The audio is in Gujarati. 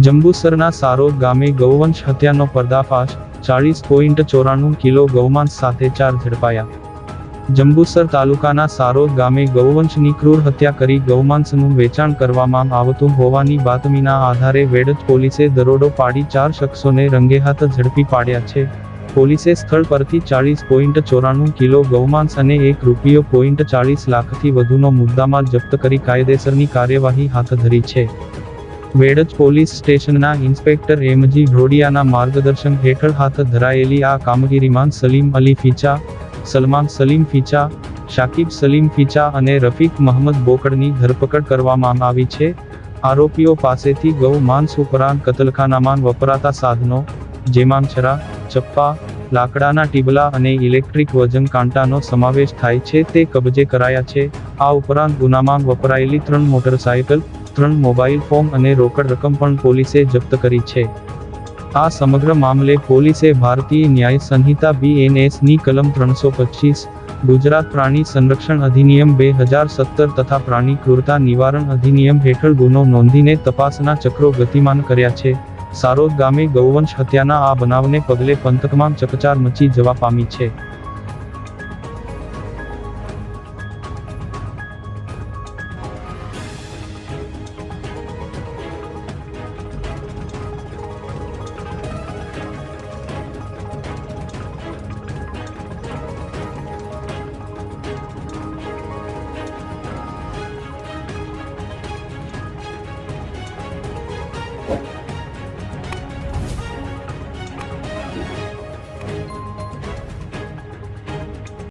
જંબુસરના સારોદ ગામે ગૌવંશ હત્યાનો પર્દાફાશ, 40.94 કિલો ગૌમાંસ સાથે 4 ઝડપાયા। જંબુસર તાલુકાના સારોદ ગામે ગૌવંશની ક્રૂર હત્યા કરી ગૌમાંસનું વેચાણ કરવામાં આવતું હોવાની બાતમીના આધારે વેડજ પોલીસે દરોડો પાડી 4 શખ્સોને રંગેહાથ ઝડપી પાડ્યા છે। પોલીસે સ્થળ પરથી 40.94 કિલો ગૌમાંસ અને ₹1.40 લાખથી વધુનો મુદ્દામાલ જપ્ત કરી કાયદેસરની કાર્યવાહી હાથ ધરી છે। વેડજ પોલીસ સ્ટેશનના ઇન્સ્પેક્ટર એમજી ઢોડિયાના માર્ગદર્શન હેઠળ હાથ ધરાયેલી આ કામગીરીમાં સલીમ અલી ફીચા, સલમાન સલીમ ફીચા, શાકિબ સલીમ ફીચા અને રફીક મહમદ બોકડની ધરપકડ કરવામાં આવી છે। આરોપીઓ પાસેથી ગૌ માંસ ઉપરાંત કતલખાનામાં વપરાતા સાધનો, જેમાં છરા, ચપ્પા, લાકડાના ટીબલા અને ઇલેક્ટ્રિક વજન કાંટાનો સમાવેશ થાય છે તે કબજે કરાયા છે। આ ઉપરાંત ગુનામાં વપરાયેલી 3 મોટરસાયકલ, 3 મોબાઈલ ફોન અને રોકડ રકમ પણ પોલીસે જપ્ત કરી છે। આ સમગ્ર મામલે પોલીસે ભારતીય ન્યાય સંહિતા BNS ની કલમ 325, ગુજરાત પ્રાણી સંરક્ષણ અધિનિયમ 2017 તથા પ્રાણી ક્રૂરતા નિવારણ અધિનિયમ હેઠળ ગુનો નોંધીને તપાસના ચક્રો ગતિમાન કર્યા છે। સારોદ ગામે ગૌવંશ હત્યાના આ બનાવને પગલે પંથકમાં ચકચાર મચી જવા પામી છે।